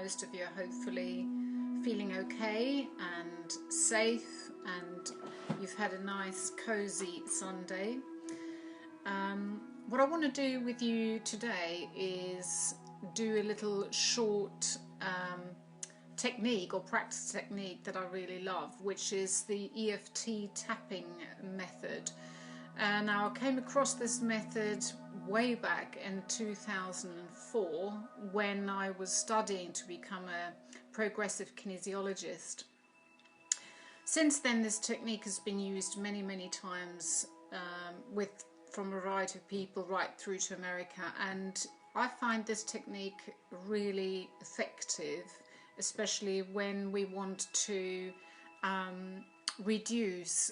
most of you are hopefully feeling okay and safe, and you've had a nice cozy Sunday. What I want to do with you today is do a little short technique or practice technique that I really love, which is the EFT tapping method. Now, I came across this method way back in 2004 when I was studying to become a progressive kinesiologist. Since then, this technique has been used many times from a variety of people right through to America, and I find this technique really effective, especially when we want to reduce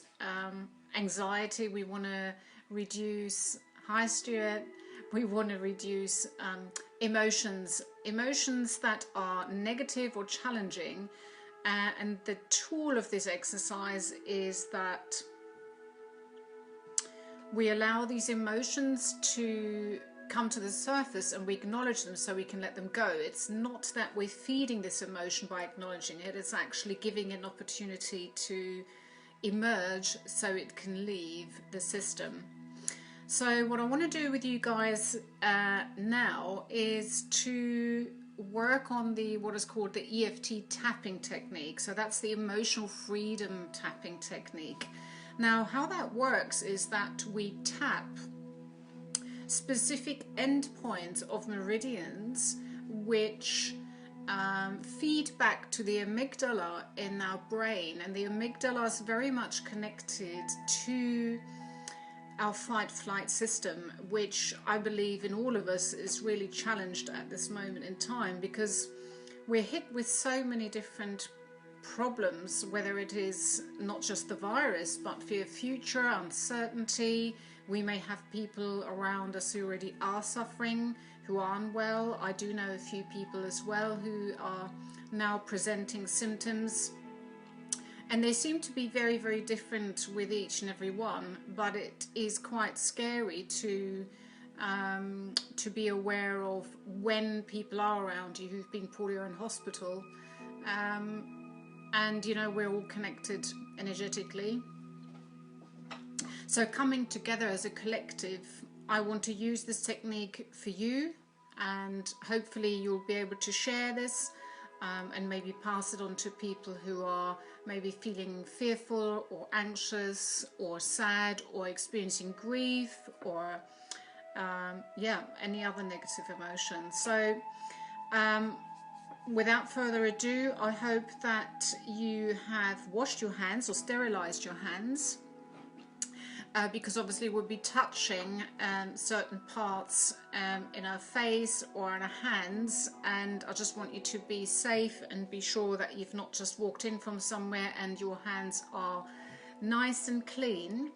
anxiety, we want to reduce high stress, we want to reduce emotions that are negative or challenging, and the tool of this exercise is that we allow these emotions to come to the surface and we acknowledge them so we can let them go. It's not that we're feeding this emotion by acknowledging it, it's actually giving it an opportunity to emerge so it can leave the system. So what I want to do with you guys now is to work on what is called the EFT tapping technique. So that's the emotional freedom tapping technique. Now, how that works is that we tap specific endpoints of meridians which feed back to the amygdala in our brain, and the amygdala is very much connected to our fight-flight system, which I believe in all of us is really challenged at this moment in time, because we're hit with so many different problems, whether it is not just the virus but fear of future, uncertainty. We may have people around us who already are suffering, who are unwell. I do know a few people as well who are now presenting symptoms, and they seem to be very different with each and every one, but it is quite scary to be aware of when people are around you who've been poorly or in hospital. And you know, we're all connected energetically. So coming together as a collective, I want to use this technique for you, and hopefully you'll be able to share this and maybe pass it on to people who are maybe feeling fearful or anxious or sad or experiencing grief or any other negative emotion. So without further ado, I hope that you have washed your hands or sterilized your hands, because obviously we'll be touching certain parts in our face or in our hands, and I just want you to be safe and be sure that you've not just walked in from somewhere and your hands are nice and clean.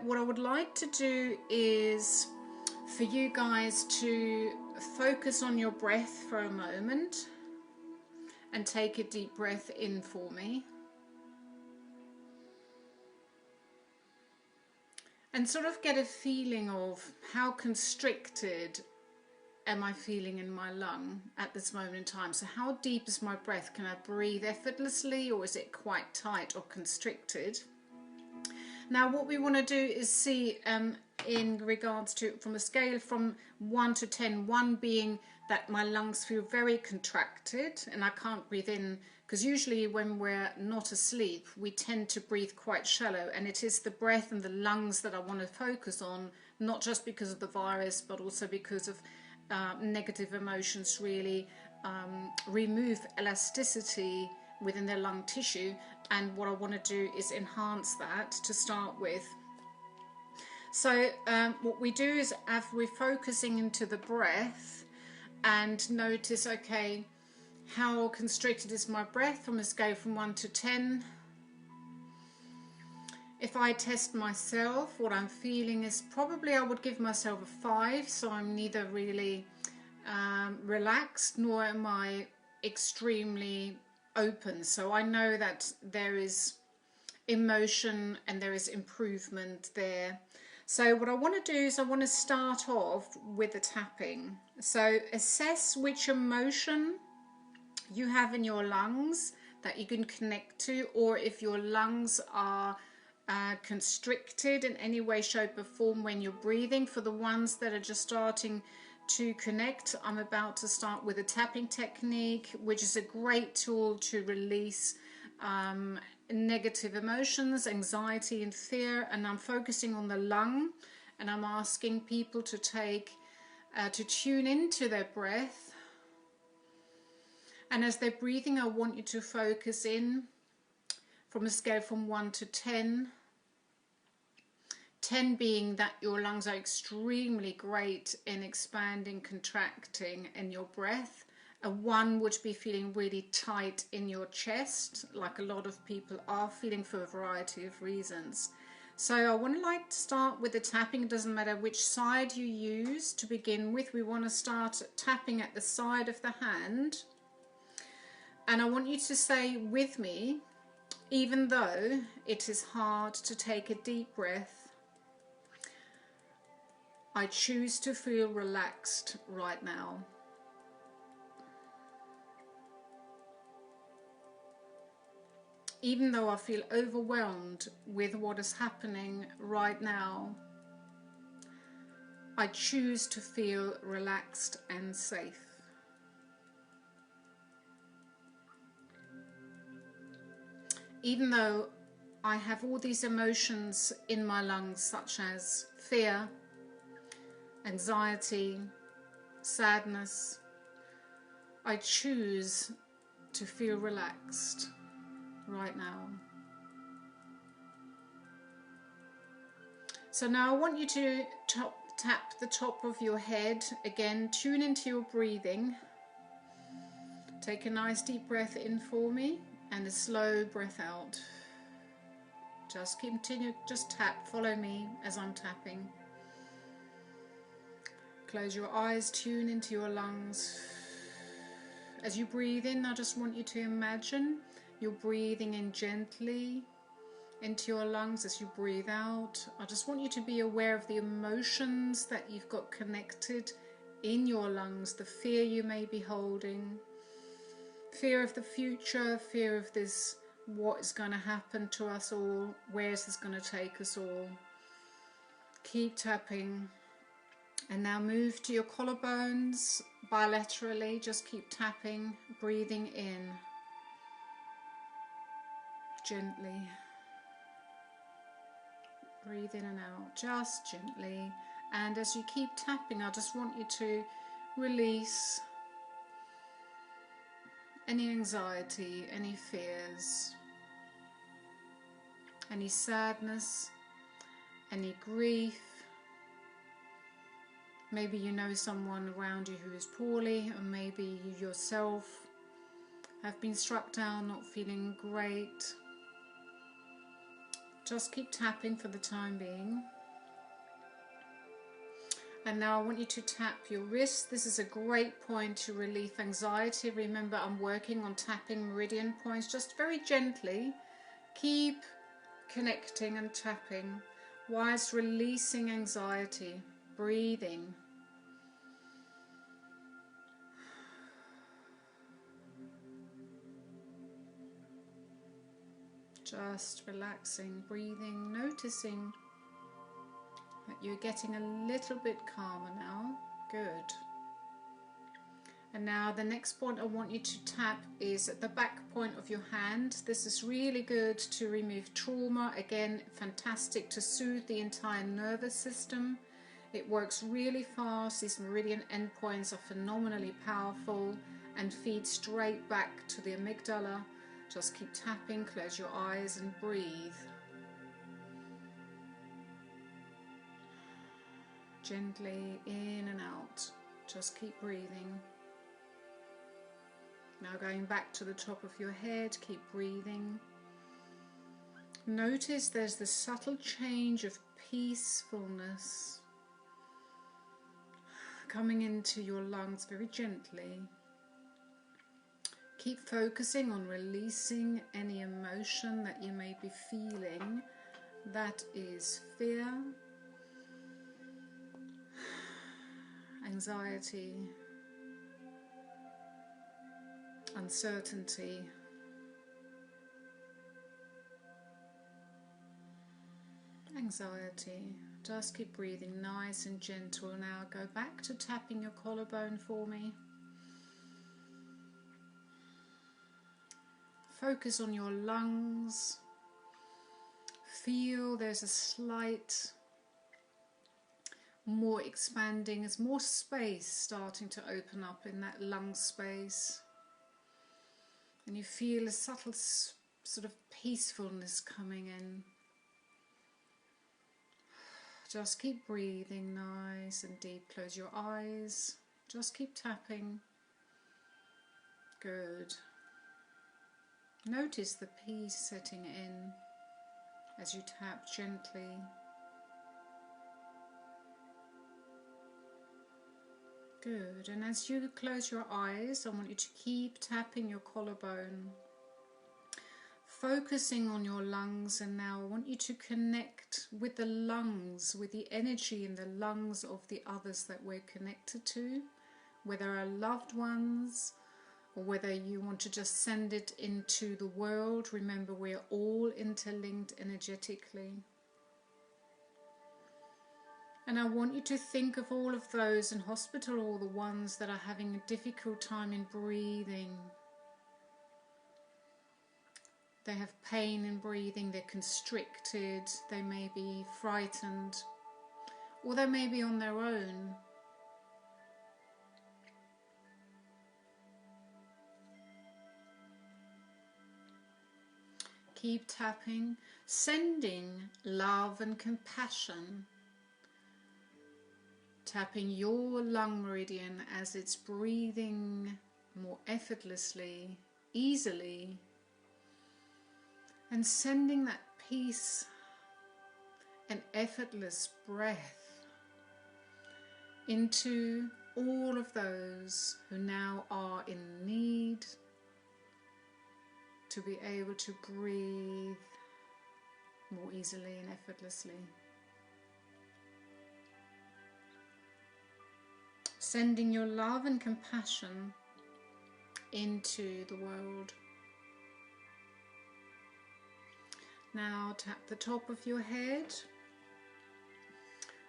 What I would like to do is for you guys to focus on your breath for a moment and take a deep breath in for me. And sort of get a feeling of how constricted am I feeling in my lung at this moment in time. So how deep is my breath? Can I breathe effortlessly, or is it quite tight or constricted? Now what we want to do is see in regards to, from a scale from 1 to 10, 1 being that my lungs feel very contracted and I can't breathe in, because usually when we're not asleep we tend to breathe quite shallow, and it is the breath and the lungs that I want to focus on, not just because of the virus but also because of negative emotions really remove elasticity within their lung tissue, and what I want to do is enhance that to start with. So what we do is, as we're focusing into the breath, and notice, okay, how constricted is my breath from a scale from 1 to 10. If I test myself, what I'm feeling is probably I would give myself a 5, so I'm neither really relaxed nor am I extremely open. So I know that there is emotion and there is improvement there. So what I want to do is I want to start off with the tapping. So assess which emotion you have in your lungs that you can connect to, or if your lungs are constricted in any way, shape or form when you're breathing. For the ones that are just starting to connect, I'm about to start with a tapping technique, which is a great tool to release negative emotions, anxiety and fear. And I'm focusing on the lung, and I'm asking people to tune into their breath. And as they're breathing, I want you to focus in from a scale from 1 to 10. 10 being that your lungs are extremely great in expanding, contracting in your breath. A 1 would be feeling really tight in your chest, like a lot of people are feeling for a variety of reasons. So I want to start with the tapping. It doesn't matter which side you use to begin with. We want to start tapping at the side of the hand. And I want you to say with me, even though it is hard to take a deep breath, I choose to feel relaxed right now. Even though I feel overwhelmed with what is happening right now, I choose to feel relaxed and safe. Even though I have all these emotions in my lungs, such as fear, anxiety, sadness, I choose to feel relaxed right now. So now I want you to tap the top of your head. Again, tune into your breathing. Take a nice deep breath in for me and a slow breath out. Just continue, just tap, follow me as I'm tapping. Close your eyes, tune into your lungs. As you breathe in, I just want you to imagine you're breathing in gently into your lungs. As you breathe out, I just want you to be aware of the emotions that you've got connected in your lungs, the fear you may be holding, fear of the future, fear of this, what is going to happen to us all, where is this going to take us all. Keep tapping. And now move to your collarbones bilaterally. Just keep tapping, breathing in gently. Breathe in and out, just gently. And as you keep tapping, I just want you to release any anxiety, any fears, any sadness, any grief. Maybe you know someone around you who is poorly, or maybe you yourself have been struck down, not feeling great. Just keep tapping for the time being. And now I want you to tap your wrist. This is a great point to relieve anxiety. Remember, I'm working on tapping meridian points, just very gently. Keep connecting and tapping whilst releasing anxiety. Breathing. Just relaxing, breathing, noticing that you're getting a little bit calmer now. Good. And now the next point I want you to tap is at the back point of your hand. This is really good to remove trauma. Again, fantastic to soothe the entire nervous system. It works really fast. These meridian endpoints are phenomenally powerful and feed straight back to the amygdala. Just keep tapping, close your eyes and breathe. Gently in and out. Just keep breathing. Now going back to the top of your head, keep breathing. Notice there's this subtle change of peacefulness coming into your lungs very gently. Keep focusing on releasing any emotion that you may be feeling. That is fear, anxiety, uncertainty. Anxiety. Just keep breathing nice and gentle. Now go back to tapping your collarbone for me. Focus on your lungs. Feel there's a slight more expanding, there's more space starting to open up in that lung space. And you feel a subtle sort of peacefulness coming in. Just keep breathing nice and deep. Close your eyes. Just keep tapping. Good. Notice the peace setting in as you tap gently. Good. And as you close your eyes, I want you to keep tapping your collarbone, focusing on your lungs. And now I want you to connect with the lungs, with the energy in the lungs of the others that we're connected to, whether our loved ones or whether you want to just send it into the world. Remember, we're all interlinked energetically. And I want you to think of all of those in hospital, all the ones that are having a difficult time in breathing. They have pain in breathing, they're constricted, they may be frightened, or they may be on their own. Keep tapping, sending love and compassion. Tapping your lung meridian as it's breathing more effortlessly, easily, and sending that peace and effortless breath into all of those who now are in need to be able to breathe more easily and effortlessly. Sending your love and compassion into the world. Now tap the top of your head.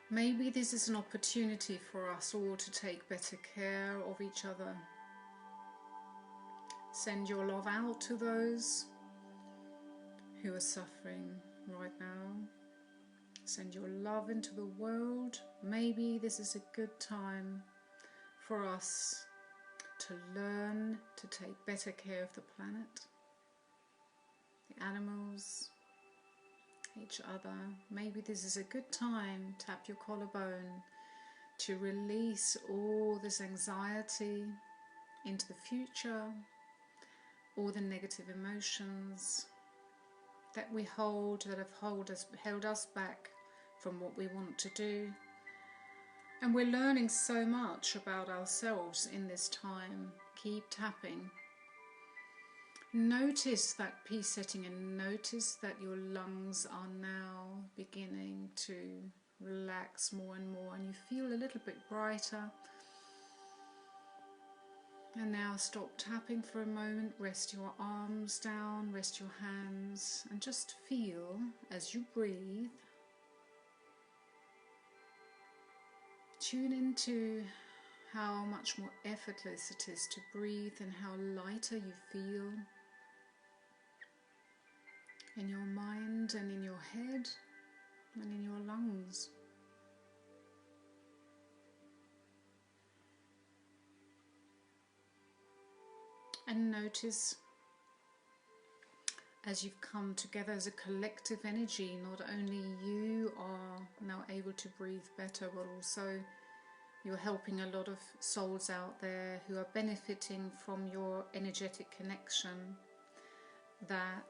Maybe this is an opportunity for us all to take better care of each other. Send your love out to those who are suffering right now. Send your love into the world. Maybe this is a good time for us to learn to take better care of the planet, the animals, each other. Maybe this is a good time, tap your collarbone, to release all this anxiety into the future, all the negative emotions that we hold, that have held us back from what we want to do. And we're learning so much about ourselves in this time. Keep tapping. Notice that peace setting and notice that your lungs are now beginning to relax more and more, and you feel a little bit brighter. And now stop tapping for a moment. Rest your arms down, rest your hands, and just feel as you breathe. Tune into how much more effortless it is to breathe and how lighter you feel in your mind and in your head and in your lungs. And notice as you've come together as a collective energy, not only you are now able to breathe better, but also you're helping a lot of souls out there who are benefiting from your energetic connection, that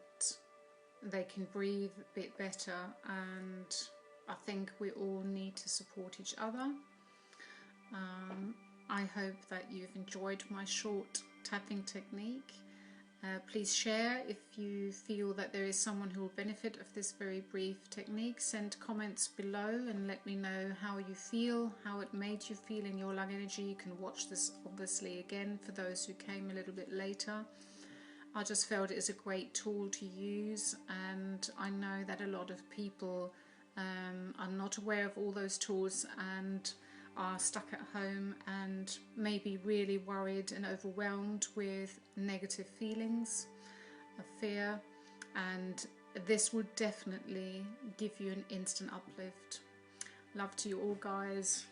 they can breathe a bit better. And I think we all need to support each other. I hope that you've enjoyed my short tapping technique, Please share if you feel that there is someone who will benefit of this very brief technique. Send comments below and let me know how you feel, how it made you feel in your lung energy. You can watch this obviously again for those who came a little bit later. I just felt it is a great tool to use, and I know that a lot of people are not aware of all those tools and are stuck at home and maybe really worried and overwhelmed with negative feelings of fear, and this would definitely give you an instant uplift. Love to you all, guys.